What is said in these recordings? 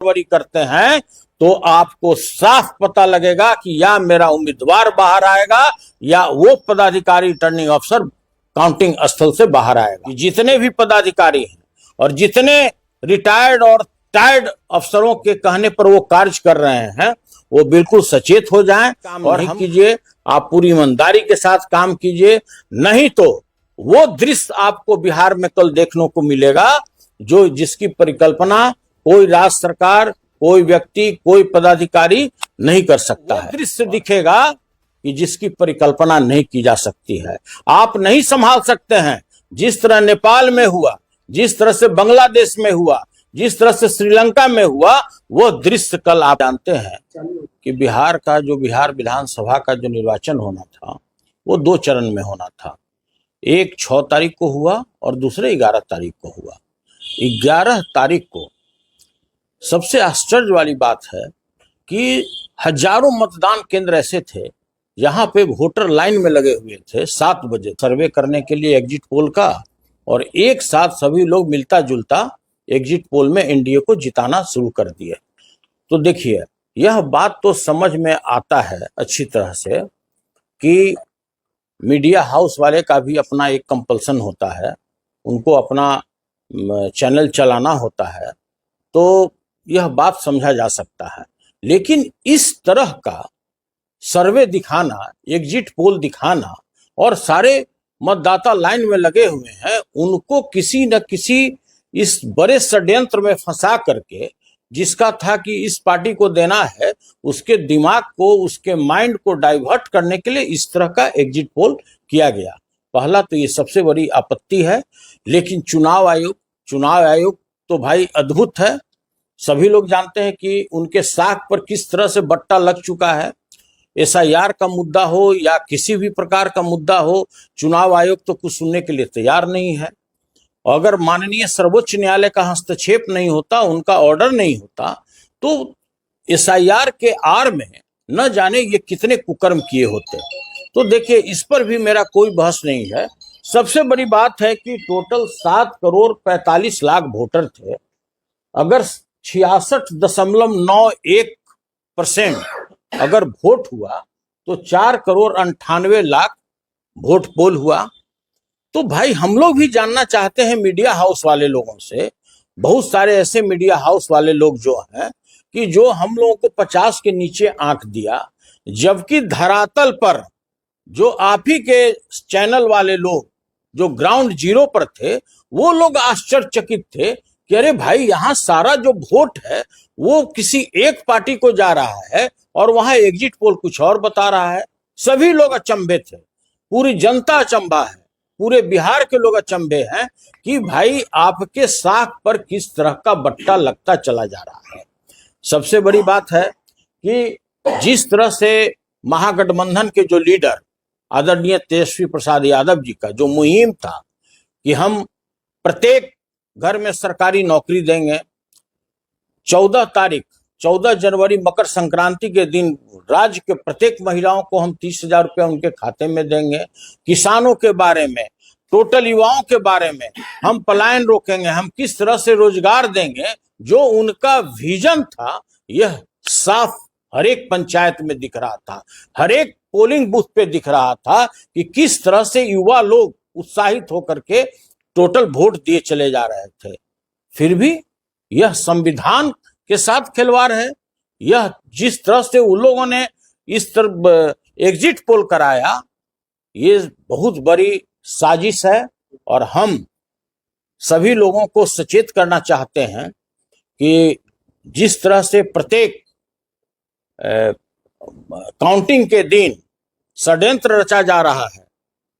गड़बड़ी करते हैं तो आपको साफ पता लगेगा कि या मेरा उम्मीदवार बाहर आएगा या वो पदाधिकारी रिटर्निंग अफसर काउंटिंग स्थल से बाहर आएगा। जितने भी पदाधिकारी हैं और जितने रिटायर्ड और टायर्ड अफसरों के कहने पर वो कार्य कर रहे हैं वो बिल्कुल सचेत हो जाएं और हम कीजिए, आप पूरी ईमानदारी के साथ काम कीजिए, नहीं तो वो दृश्य आपको बिहार में कल देखने को मिलेगा जो जिसकी परिकल्पना कोई राज्य सरकार, कोई व्यक्ति, कोई पदाधिकारी नहीं कर सकता है। दृश्य दिखेगा कि जिसकी परिकल्पना नहीं की जा सकती है। आप नहीं संभाल सकते हैं। जिस तरह नेपाल में हुआ, जिस तरह से बांग्लादेश में हुआ, जिस तरह से श्रीलंका में हुआ, वो दृश्य कल आप जानते हैं कि बिहार बिहार विधानसभा का जो निर्वाचन होना था वो 2 चरण में होना था। एक 6 तारीख को हुआ और दूसरे 11 तारीख को हुआ। 11 तारीख को सबसे आश्चर्य वाली बात है कि हजारों मतदान केंद्र ऐसे थे जहां पे वोटर लाइन में लगे हुए थे 7 बजे सर्वे करने के लिए एग्जिट पोल का, और एक साथ सभी लोग मिलता जुलता एग्जिट पोल में एनडीए को जिताना शुरू कर दिए। तो देखिए, यह बात तो समझ में आता है अच्छी तरह से कि मीडिया हाउस वाले का भी अपना एक कंपल्सन होता है, उनको अपना चैनल चलाना होता है, तो यह बात समझा जा सकता है। लेकिन इस तरह का सर्वे दिखाना, एग्जिट पोल दिखाना और सारे मतदाता लाइन में लगे हुए हैं, उनको किसी न किसी इस बड़े षड्यंत्र में फंसा करके, जिसका था कि इस पार्टी को देना है, उसके दिमाग को, उसके माइंड को डाइवर्ट करने के लिए इस तरह का एग्जिट पोल किया गया। पहला तो ये सबसे बड़ी आपत्ति है। लेकिन चुनाव आयोग तो भाई अद्भुत है। सभी लोग जानते हैं कि उनके साख पर किस तरह से बट्टा लग चुका है। एसआईआर का मुद्दा हो या किसी भी प्रकार का मुद्दा हो, चुनाव आयोग तो कुछ सुनने के लिए तैयार नहीं है। अगर माननीय सर्वोच्च न्यायालय का हस्तक्षेप नहीं होता, उनका ऑर्डर नहीं होता, तो एसआईआर के आड़ में न जाने ये कितने कुकर्म किए होते। तो देखिए, इस पर भी मेरा कोई बहस नहीं है। सबसे बड़ी बात है कि टोटल 7 करोड़ 45 लाख वोटर थे। अगर 66.91% अगर वोट हुआ तो 4 करोड़ 98 लाख वोट पोल हुआ। तो भाई हम लोग भी जानना चाहते हैं मीडिया हाउस वाले लोगों से, बहुत सारे ऐसे मीडिया हाउस वाले लोग जो हैं कि जो हम लोगों को 50 के नीचे आंक दिया, जबकि धरातल पर जो आप ही के चैनल वाले लोग जो ग्राउंड जीरो पर थे, वो लोग आश्चर्यचकित थे कि अरे भाई, यहाँ सारा जो वोट है वो किसी एक पार्टी को जा रहा है और वहां एग्जिट पोल कुछ और बता रहा है। सभी लोग अचंभे थे, पूरी जनता अचंभा है, पूरे बिहार के लोग अचंभे हैं कि भाई आपके साख पर किस तरह का बट्टा लगता चला जा रहा है। सबसे बड़ी बात है कि जिस तरह से महागठबंधन के जो लीडर आदरणीय तेजस्वी प्रसाद यादव जी का जो मुहिम था कि हम प्रत्येक घर में सरकारी नौकरी देंगे, 14 जनवरी मकर संक्रांति के दिन राज्य के प्रत्येक महिलाओं को हम 30,000 रुपया उनके खाते में देंगे, किसानों के बारे में, टोटल युवाओं के बारे में हम पलायन रोकेंगे, हम किस तरह से रोजगार देंगे, जो उनका विजन था यह साफ हर एक पंचायत में दिख रहा था, हर एक पोलिंग बूथ पे दिख रहा था कि किस तरह से युवा लोग उत्साहित होकर के टोटल वोट दिए चले जा रहे थे। फिर भी यह संविधान के साथ खिलवाड़ है। यह जिस तरह से उन लोगों ने इस तरह एग्जिट पोल कराया, ये बहुत बड़ी साजिश है और हम सभी लोगों को सचेत करना चाहते हैं कि जिस तरह से प्रत्येक काउंटिंग के दिन षड्यंत्र रचा जा रहा है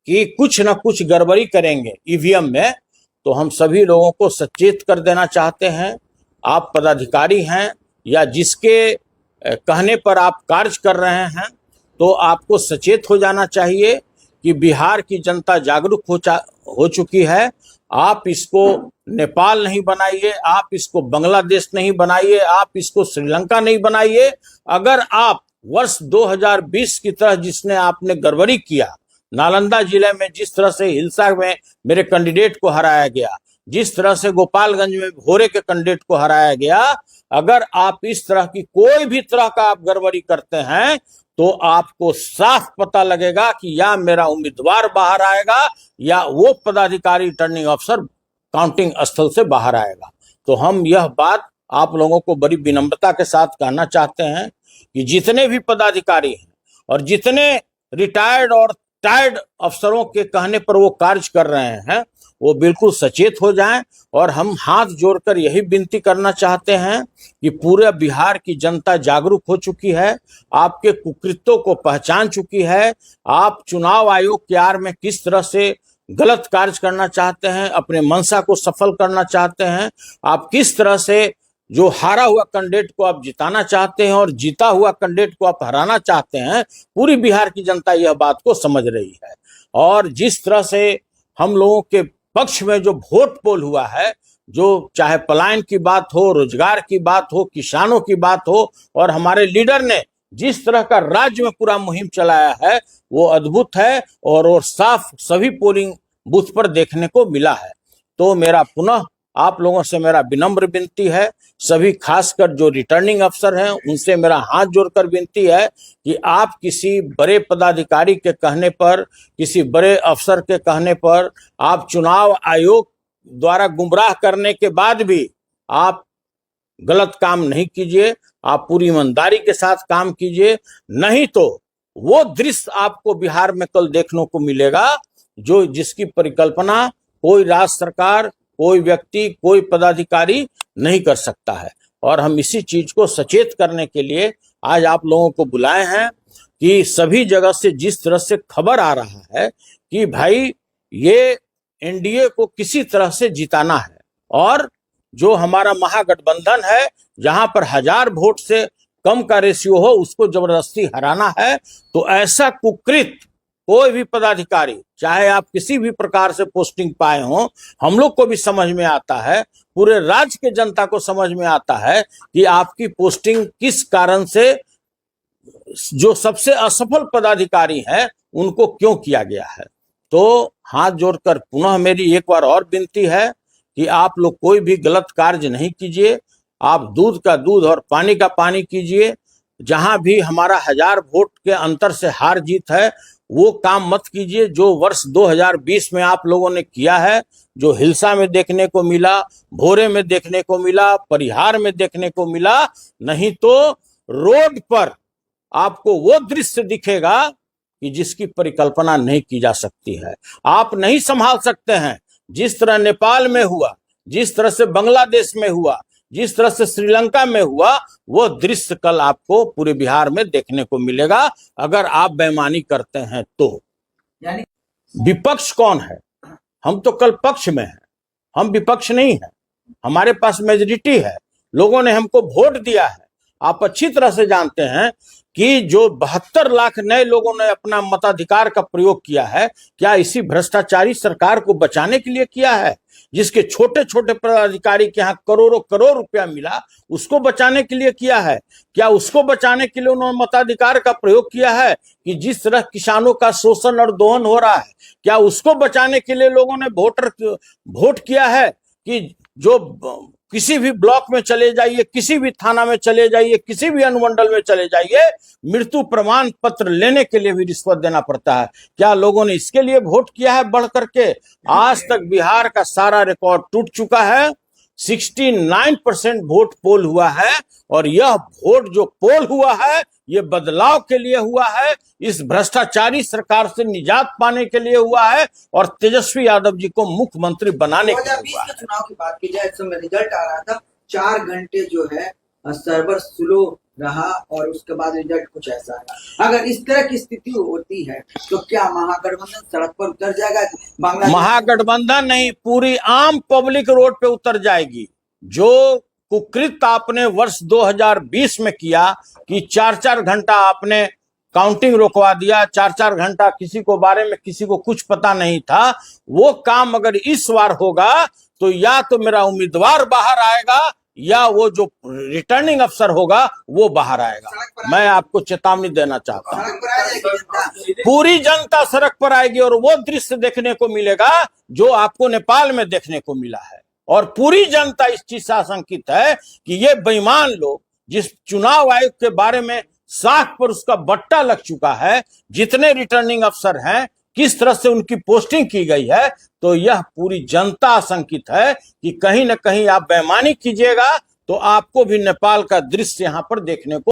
कि कुछ न कुछ गड़बड़ी करेंगे ईवीएम में, तो हम सभी लोगों को सचेत कर देना चाहते हैं। आप पदाधिकारी हैं या जिसके कहने पर आप कार्य कर रहे हैं, तो आपको सचेत हो जाना चाहिए कि बिहार की जनता जागरूक हो चुकी है। आप इसको नेपाल नहीं बनाइए, आप इसको बांग्लादेश नहीं बनाइए, आप इसको श्रीलंका नहीं बनाइए। अगर आप वर्ष 2020 की तरह जिसने आपने गड़बड़ी किया, नालंदा जिले में जिस तरह से हिलसा में मेरे कैंडिडेट को हराया गया, जिस तरह से गोपालगंज में भोरे के कैंडिडेट को हराया गया, अगर आप इस तरह की कोई भी तरह का आप गड़बड़ी करते हैं तो आपको साफ पता लगेगा कि या मेरा उम्मीदवार बाहर आएगा या वो पदाधिकारी रिटर्निंग अफसर काउंटिंग स्थल से बाहर आएगा। तो हम यह बात आप लोगों को बड़ी विनम्रता के साथ कहना चाहते हैं कि जितने भी पदाधिकारी हैं और जितने रिटायर्ड और टायर्ड अफसरों के कहने पर वो कार्य कर रहे हैं वो बिल्कुल सचेत हो जाएं। और हम हाथ जोड़कर यही विनती करना चाहते हैं कि पूरे बिहार की जनता जागरूक हो चुकी है, आपके कुकृत्यों को पहचान चुकी है। आप चुनाव आयोग के आड़ में किस तरह से गलत कार्य करना चाहते हैं, अपने मंशा को सफल करना चाहते हैं, आप किस तरह से जो हारा हुआ कैंडिडेट को आप जिताना चाहते हैं और जीता हुआ कैंडिडेट को आप हराना चाहते हैं, पूरी बिहार की जनता यह बात को समझ रही है। और जिस तरह से हम लोगों के पक्ष में जो वोट पोल हुआ है, जो चाहे पलायन की बात हो, रोजगार की बात हो, किसानों की बात हो, और हमारे लीडर ने जिस तरह का राज्य में पूरा मुहिम चलाया है वो अद्भुत है और साफ सभी पोलिंग बूथ पर देखने को मिला है। तो मेरा पुनः आप लोगों से मेरा विनम्र विनती है, सभी खासकर जो रिटर्निंग अफसर हैं उनसे मेरा हाथ जोड़कर विनती है कि आप किसी बड़े पदाधिकारी के कहने पर, किसी बड़े अफसर के कहने पर आप चुनाव आयोग द्वारा गुमराह करने के बाद भी आप गलत काम नहीं कीजिए, आप पूरी ईमानदारी के साथ काम कीजिए। नहीं तो वो दृश्य आपको बिहार में कल देखने को मिलेगा जो जिसकी परिकल्पना कोई राज्य सरकार, कोई व्यक्ति, कोई पदाधिकारी नहीं कर सकता है। और हम इसी चीज को सचेत करने के लिए आज आप लोगों को बुलाए हैं कि सभी जगह से जिस तरह से खबर आ रहा है कि भाई ये एनडीए को किसी तरह से जिताना है और जो हमारा महागठबंधन है जहां पर 1000 वोट से कम का रेशियो हो उसको जबरदस्ती हराना है, तो ऐसा कुकृत कोई भी पदाधिकारी, चाहे आप किसी भी प्रकार से पोस्टिंग पाए हो, हम लोग को भी समझ में आता है, पूरे राज्य के जनता को समझ में आता है कि आपकी पोस्टिंग किस कारण से, जो सबसे असफल पदाधिकारी हैं उनको क्यों किया गया है। तो हाथ जोड़कर पुनः मेरी एक बार और विनती है कि आप लोग कोई भी गलत कार्य नहीं कीजिए, आप दूध का दूध और पानी का पानी कीजिए। जहां भी हमारा 1000 वोट के अंतर से हार जीत है वो काम मत कीजिए जो वर्ष 2020 में आप लोगों ने किया है, जो हिलसा में देखने को मिला, भोरे में देखने को मिला, परिहार में देखने को मिला। नहीं तो रोड पर आपको वो दृश्य दिखेगा कि जिसकी परिकल्पना नहीं की जा सकती है। आप नहीं संभाल सकते हैं। जिस तरह नेपाल में हुआ, जिस तरह से बांग्लादेश में हुआ, जिस तरह से श्रीलंका में हुआ, वो दृश्य कल आपको पूरे बिहार में देखने को मिलेगा अगर आप बेईमानी करते हैं तो। यानी विपक्ष कौन है? हम तो कल पक्ष में हैं, हम विपक्ष नहीं है। हमारे पास मेजॉरिटी है, लोगों ने हमको वोट दिया है। आप अच्छी तरह से जानते हैं कि जो 72 लाख नए लोगों ने अपना मताधिकार का प्रयोग किया है, क्या इसी भ्रष्टाचारी सरकार को बचाने के लिए किया है? जिसके छोटे छोटे पदाधिकारी के यहाँ करोड़ों करोड़ रुपया मिला, उसको बचाने के लिए किया है? क्या उसको बचाने के लिए उन्होंने मताधिकार का प्रयोग किया है कि जिस तरह किसानों का शोषण और दोहन हो रहा है, क्या उसको बचाने के लिए लोगों ने वोट किया है कि जो किसी भी ब्लॉक में चले जाइए, किसी भी थाना में चले जाइए, किसी भी अनुमंडल में चले जाइए, मृत्यु प्रमाण पत्र लेने के लिए भी रिश्वत देना पड़ता है? क्या लोगों ने इसके लिए वोट किया है बढ़ करके? आज तक बिहार का सारा रिकॉर्ड टूट चुका है। 69% वोट पोल हुआ है और यह वोट जो पोल हुआ है ये बदलाव के लिए हुआ है, इस भ्रष्टाचारी सरकार से निजात पाने के लिए हुआ है और तेजस्वी यादव जी को मुख्यमंत्री बनाने के लिए हुआ है। चुनाव की बात की जाए, इस समय रिजल्ट आ रहा था, 4 घंटे जो है सर्वर स्लो रहा और उसके बाद रिजल्ट कुछ ऐसा रहा। अगर इस तरह की स्थिति होती है तो क्या महागठबंधन सड़क पर उतर जाएगा? महागठबंधन नहीं, पूरी आम पब्लिक रोड पे उतर जाएगी। जो कुकृत आपने वर्ष 2020 में किया कि 4-4 घंटा आपने काउंटिंग रोकवा दिया, 4-4 घंटा किसी को बारे में किसी को कुछ पता नहीं था, वो काम अगर इस बार होगा तो या तो मेरा उम्मीदवार बाहर आएगा या वो जो रिटर्निंग अफसर होगा वो बाहर आएगा। मैं आपको चेतावनी देना चाहता हूँ, पूरी जनता सड़क पर आएगी और वो दृश्य देखने को मिलेगा जो आपको नेपाल में देखने को मिला है और पूरी जनता इस चीज से आशंकित है कि ये बेईमान लोग, जिस चुनाव आयोग के बारे में साख पर उसका बट्टा लग चुका है, जितने रिटर्निंग अफसर हैं, किस तरह से उनकी पोस्टिंग की गई है, तो यह पूरी जनता आशंकित है कि कहीं न कहीं आप बेईमानी कीजिएगा तो आपको भी नेपाल का दृश्य यहां पर देखने को